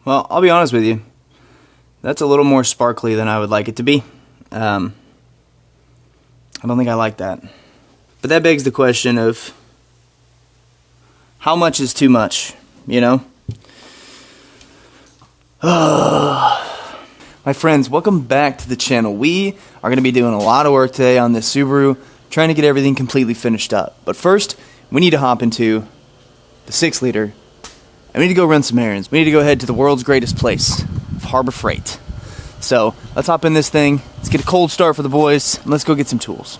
Well, I'll be honest with you. That's a little more sparkly than I would like it to be. I don't think I like that. But that begs the question of how much is too much, you know? My friends, welcome back to the channel. We are going to be doing a lot of work today on this Subaru, trying to get everything completely finished up. But first, we need to hop into the 6-liter, and we need to go run some errands. We need to go head to the world's greatest place, Harbor Freight. So, let's hop in this thing, let's get a cold start for the boys, and let's go get some tools.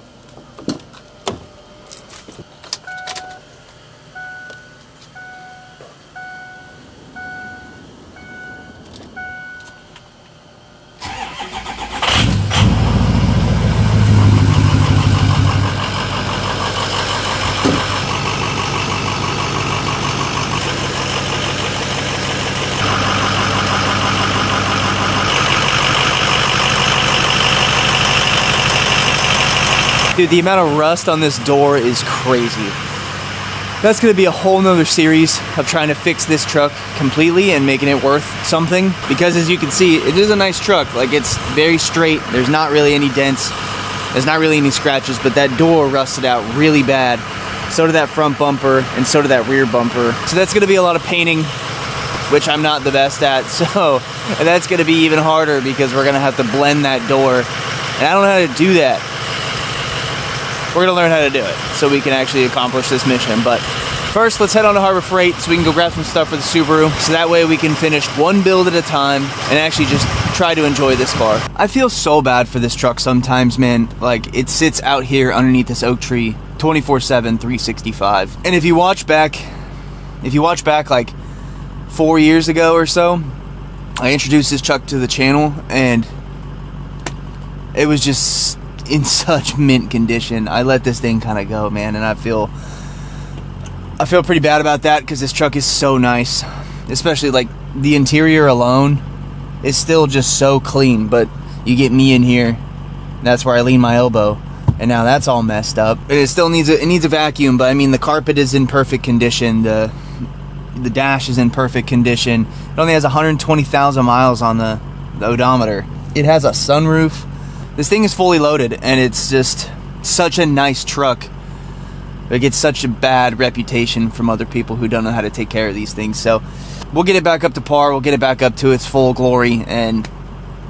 Dude, the amount of rust on this door is crazy. That's going to be a whole nother series of trying to fix this truck completely and making it worth something. Because as you can see, it is a nice truck. Like, it's very straight. There's not really any dents. There's not really any scratches. But that door rusted out really bad. So did that front bumper, and so did that rear bumper. So that's going to be a lot of painting, which I'm not the best at. So and that's going to be even harder because we're going to have to blend that door. And I don't know how to do that. We're going to learn how to do it so we can actually accomplish this mission. But first, let's head on to Harbor Freight so we can go grab some stuff for the Subaru. So that way we can finish one build at a time and actually just try to enjoy this car. I feel so bad for this truck sometimes, man. Like, it sits out here underneath this oak tree 24/7, 365. And if you watch back like 4 years ago or so, I introduced this truck to the channel and it was just in such mint condition. I let this thing kind of go, man, and I feel pretty bad about that because this truck is so nice. Especially like the interior alone is still just so clean, but you get me in here, that's where I lean my elbow, and now that's all messed up. It still needs a vacuum, but I mean the carpet is in perfect condition, the dash is in perfect condition. It only has 120,000 miles on the odometer. It has a sunroof. This thing is fully loaded, and it's just such a nice truck. It gets such a bad reputation from other people who don't know how to take care of these things. So we'll get it back up to par, we'll get it back up to its full glory, and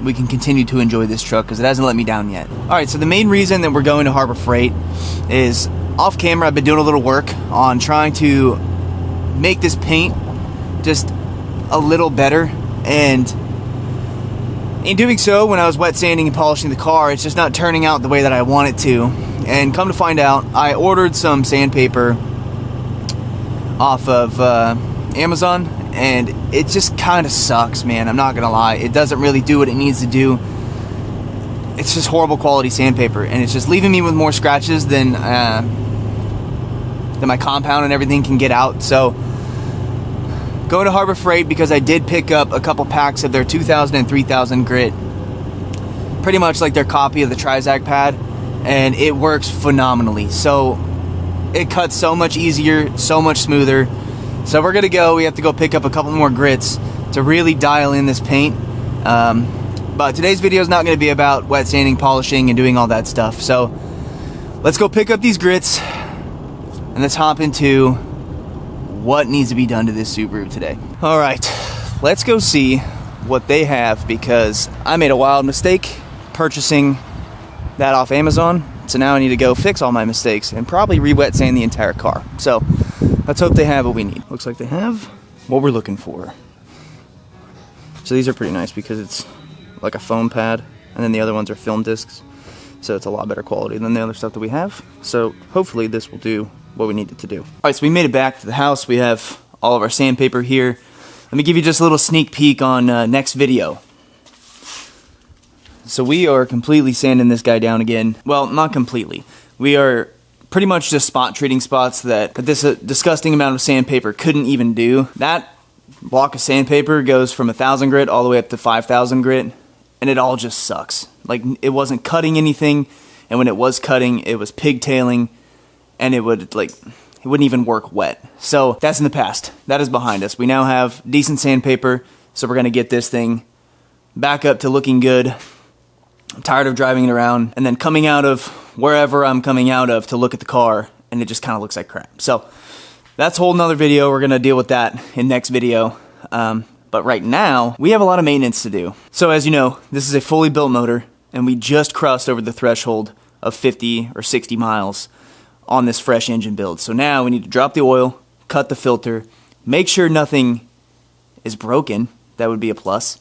we can continue to enjoy this truck because it hasn't let me down yet. Alright, so the main reason that we're going to Harbor Freight is off camera. I've been doing a little work on trying to make this paint just a little better, and in doing so, when I was wet sanding and polishing the car, it's just not turning out the way that I want it to. And come to find out, I ordered some sandpaper off of Amazon, and it just kind of sucks, man. I'm not gonna lie. It doesn't really do what it needs to do. It's just horrible quality sandpaper, and it's just leaving me with more scratches than my compound and everything can get out. So going to Harbor Freight because I did pick up a couple packs of their 2000 and 3000 grit, pretty much like their copy of the Trizac pad, and it works phenomenally. So it cuts so much easier, so much smoother. So we're gonna go. We have to go pick up a couple more grits to really dial in this paint. But today's video is not going to be about wet sanding, polishing, and doing all that stuff. So let's go pick up these grits and let's hop into what needs to be done to this Subaru today. Alright, let's go see what they have, because I made a wild mistake purchasing that off Amazon. So now I need to go fix all my mistakes and probably re-wet sand the entire car. So let's hope they have what we need. Looks like they have what we're looking for. So these are pretty nice because it's like a foam pad, and then the other ones are film discs. So it's a lot better quality than the other stuff that we have. So hopefully this will do what we need it to do. Alright, so we made it back to the house. We have all of our sandpaper here. Let me give you just a little sneak peek on next video. So we are completely sanding this guy down again. Well, not completely. We are pretty much just spot treating spots that this disgusting amount of sandpaper couldn't even do. That block of sandpaper goes from 1000 grit all the way up to 5000 grit, and it all just sucks. Like, it wasn't cutting anything, and when it was cutting, it was pigtailing, and it wouldn't even work wet. So that's in the past. That is behind us. We now have decent sandpaper, So we're going to get this thing back up to looking good. I'm tired of driving it around and then coming out of wherever I'm coming out of to look at the car, and it just kind of looks like crap. So that's a whole nother video. We're going to deal with that in next video. But right now, we have a lot of maintenance to do. So as you know, this is a fully built motor, and we just crossed over the threshold of 50 or 60 miles on this fresh engine build. So now we need to drop the oil, cut the filter, make sure nothing is broken. That would be a plus.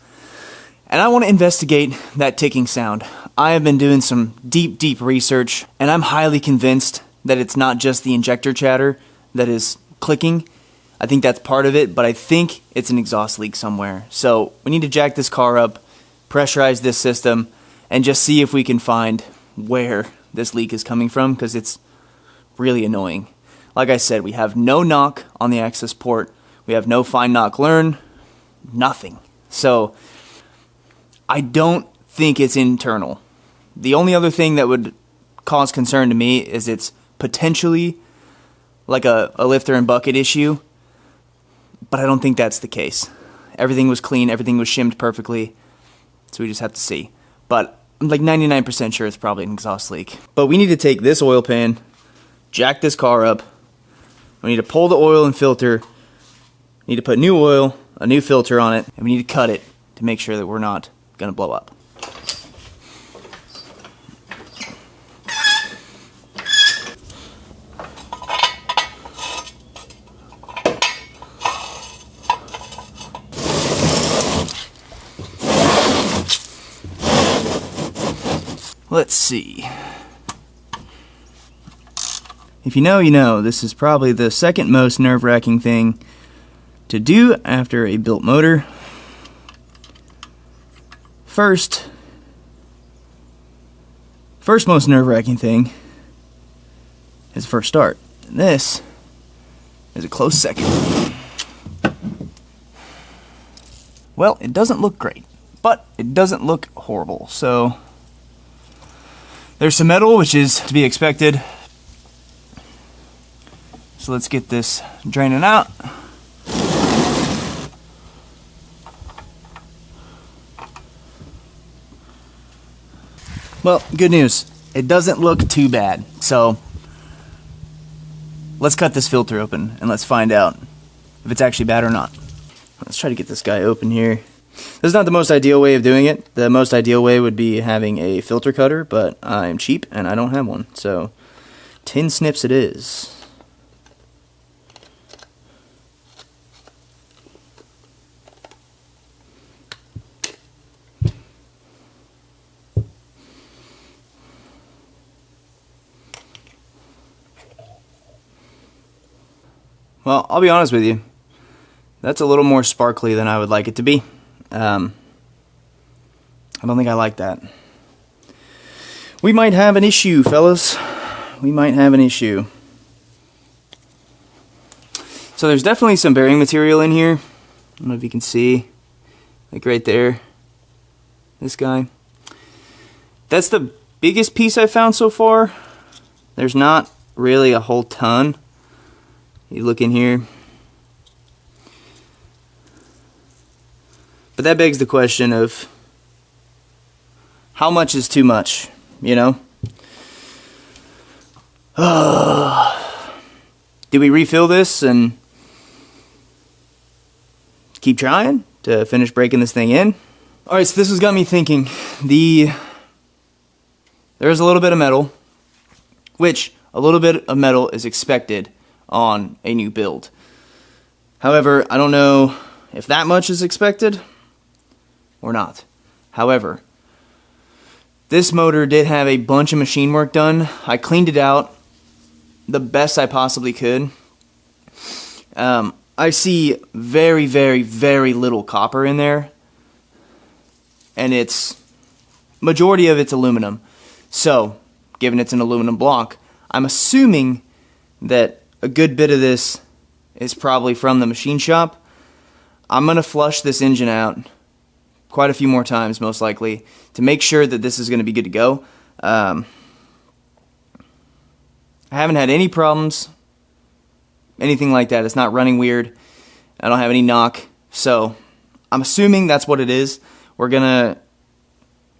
And I want to investigate that ticking sound. I have been doing some deep research, and I'm highly convinced that it's not just the injector chatter that is clicking. I think that's part of it, but I think it's an exhaust leak somewhere. So we need to jack this car up, pressurize this system, and just see if we can find where this leak is coming from, because it's really annoying. Like I said, we have no knock on the access port. We have no fine knock learn, nothing. So I don't think it's internal. The only other thing that would cause concern to me is it's potentially like a lifter and bucket issue, but I don't think that's the case. Everything was clean, everything was shimmed perfectly, so we just have to see. But I'm like 99% sure it's probably an exhaust leak. But we need to take this oil pan, jack this car up, we need to pull the oil and filter, we need to put new oil, a new filter on it, and we need to cut it to make sure that we're not going to blow up. Let's see. If you know, you know. This is probably the second most nerve-wracking thing to do after a built motor. First most nerve-wracking thing is the first start. And this is a close second. Well, it doesn't look great, but it doesn't look horrible. So there's some metal, which is to be expected. So let's get this draining out. Well, good news. It doesn't look too bad. So let's cut this filter open and let's find out if it's actually bad or not. Let's try to get this guy open here. This is not the most ideal way of doing it. The most ideal way would be having a filter cutter, but I'm cheap and I don't have one. So tin snips it is. Well, I'll be honest with you. That's a little more sparkly than I would like it to be. I don't think I like that. We might have an issue, fellas. We might have an issue. So there's definitely some bearing material in here. I don't know if you can see. Like right there. This guy. That's the biggest piece I've found so far. There's not really a whole ton. You look in here. But that begs the question of how much is too much, you know? Do we refill this and keep trying to finish breaking this thing in? Alright, so this has got me thinking. There's a little bit of metal, which a little bit of metal is expected on a new build. However, I don't know if that much is expected or not. However, this motor did have a bunch of machine work done. I cleaned it out the best I possibly could. I see very, very, very little copper in there, and majority of it's aluminum. So, given it's an aluminum block, I'm assuming that a good bit of this is probably from the machine shop. I'm going to flush this engine out quite a few more times, most likely, to make sure that this is going to be good to go. I haven't had any problems, anything like that. It's not running weird. I don't have any knock. So I'm assuming that's what it is. We're gonna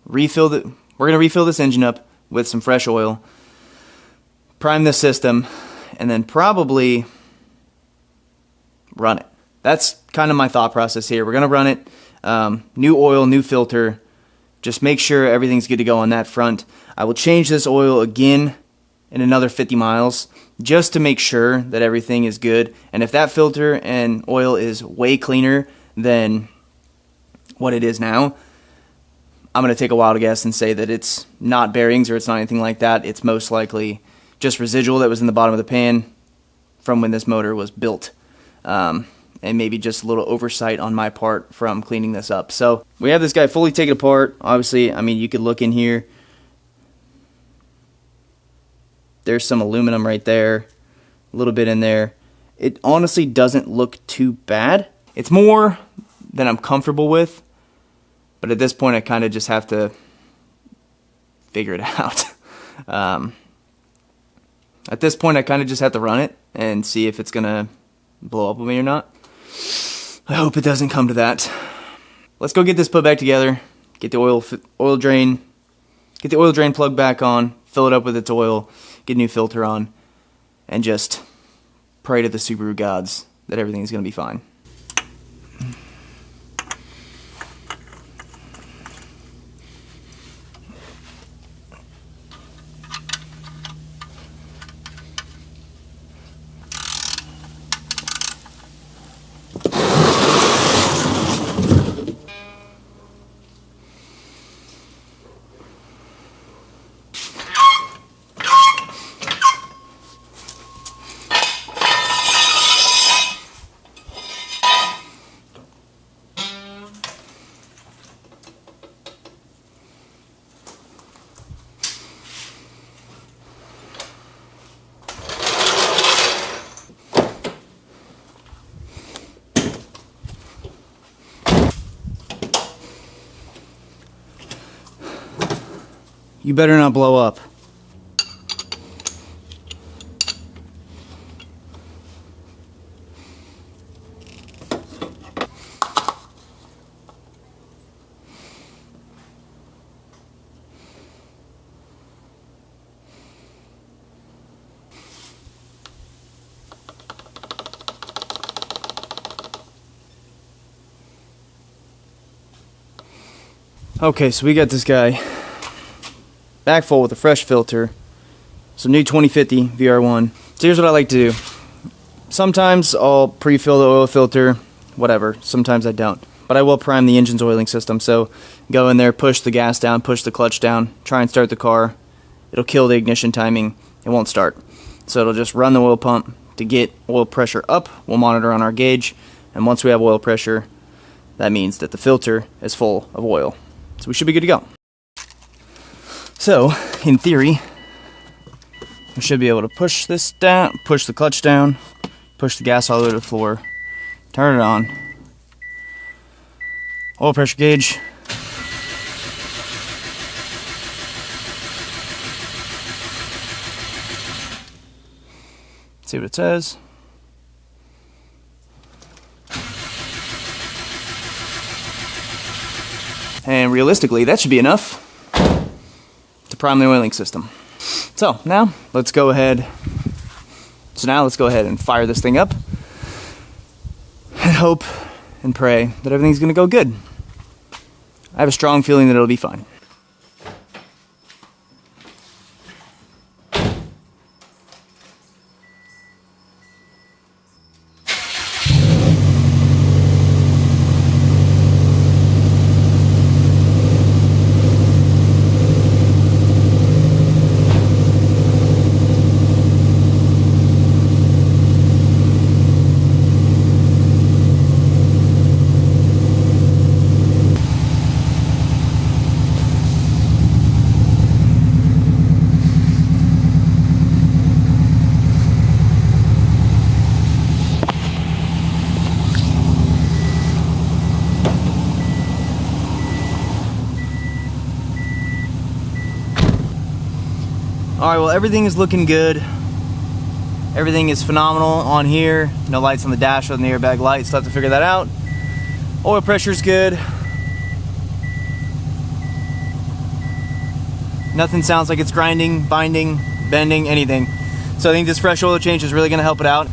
refill this engine up with some fresh oil, prime this system, and then probably run it. That's kind of my thought process here. We're gonna run it, new oil, new filter. Just make sure everything's good to go on that front. I will change this oil again in another 50 miles just to make sure that everything is good. And if that filter and oil is way cleaner than what it is now, I'm going to take a wild guess and say that it's not bearings or it's not anything like that. It's most likely just residual that was in the bottom of the pan from when this motor was built. And maybe just a little oversight on my part from cleaning this up. So we have this guy fully taken apart. Obviously, I mean, you could look in here. There's some aluminum right there, a little bit in there. It honestly doesn't look too bad. It's more than I'm comfortable with, but at this point I kind of just have to figure it out. At this point I kind of just have to run it and see if it's gonna blow up with me or not. I hope it doesn't come to that. Let's go get this put back together, get the oil drain plug back on, fill it up with its oil, get a new filter on, and just pray to the Subaru gods that everything's going to be fine. You better not blow up. Okay, so we got this guy back full with a fresh filter, some new 2050 VR1. So here's what I like to do. Sometimes I'll pre-fill the oil filter, whatever. Sometimes I don't. But I will prime the engine's oiling system. So go in there, push the gas down, push the clutch down, try and start the car. It'll kill the ignition timing. It won't start. So it'll just run the oil pump to get oil pressure up. We'll monitor on our gauge. And once we have oil pressure, that means that the filter is full of oil. So we should be good to go. So, in theory, we should be able to push this down, push the clutch down, push the gas all the way to the floor, turn it on, oil pressure gauge, see what it says. And realistically, that should be enough to prime the oiling system. So now let's go ahead and fire this thing up and hope and pray that everything's going to go good. I have a strong feeling that it'll be fine. Alright, well, everything is looking good. Everything is phenomenal on here. No lights on the dash other than the airbag lights. Still have to figure that out. Oil pressure's good. Nothing sounds like it's grinding, binding, bending, anything. So I think this fresh oil change is really gonna help it out.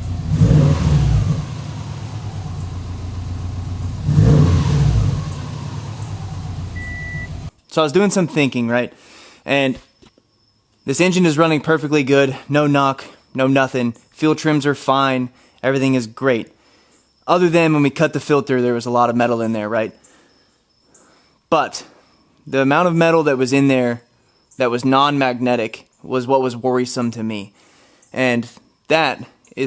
So I was doing some thinking, right? And this engine is running perfectly good. No knock, no nothing. Fuel trims are fine. Everything is great. Other than when we cut the filter, there was a lot of metal in there, right? But the amount of metal that was in there that was non-magnetic was what was worrisome to me. And that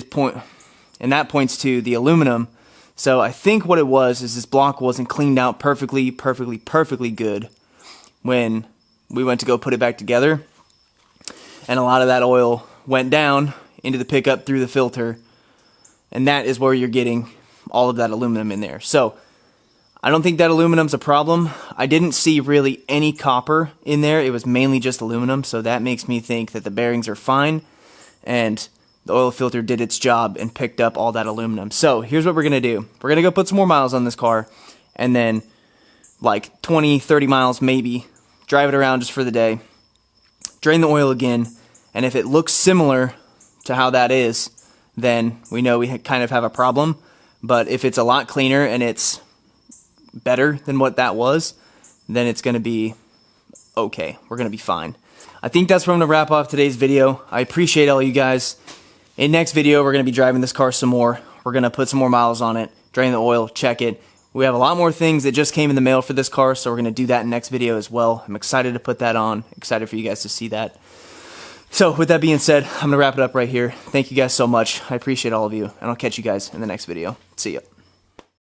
points to the aluminum. So I think what it was is this block wasn't cleaned out perfectly good when we went to go put it back together. And a lot of that oil went down into the pickup through the filter. And that is where you're getting all of that aluminum in there. So I don't think that aluminum's a problem. I didn't see really any copper in there. It was mainly just aluminum. So that makes me think that the bearings are fine. And the oil filter did its job and picked up all that aluminum. So here's what we're going to do. We're going to go put some more miles on this car. And then like 20, 30 miles maybe. Drive it around just for the day. Drain the oil again. And if it looks similar to how that is, then we know we kind of have a problem. But if it's a lot cleaner and it's better than what that was, then it's going to be okay. We're going to be fine. I think that's where I'm going to wrap up today's video. I appreciate all you guys. In next video, we're going to be driving this car some more. We're going to put some more miles on it, drain the oil, check it. We have a lot more things that just came in the mail for this car, so we're going to do that in next video as well. I'm excited to put that on. Excited for you guys to see that. So with that being said, I'm going to wrap it up right here. Thank you guys so much. I appreciate all of you, and I'll catch you guys in the next video. See ya.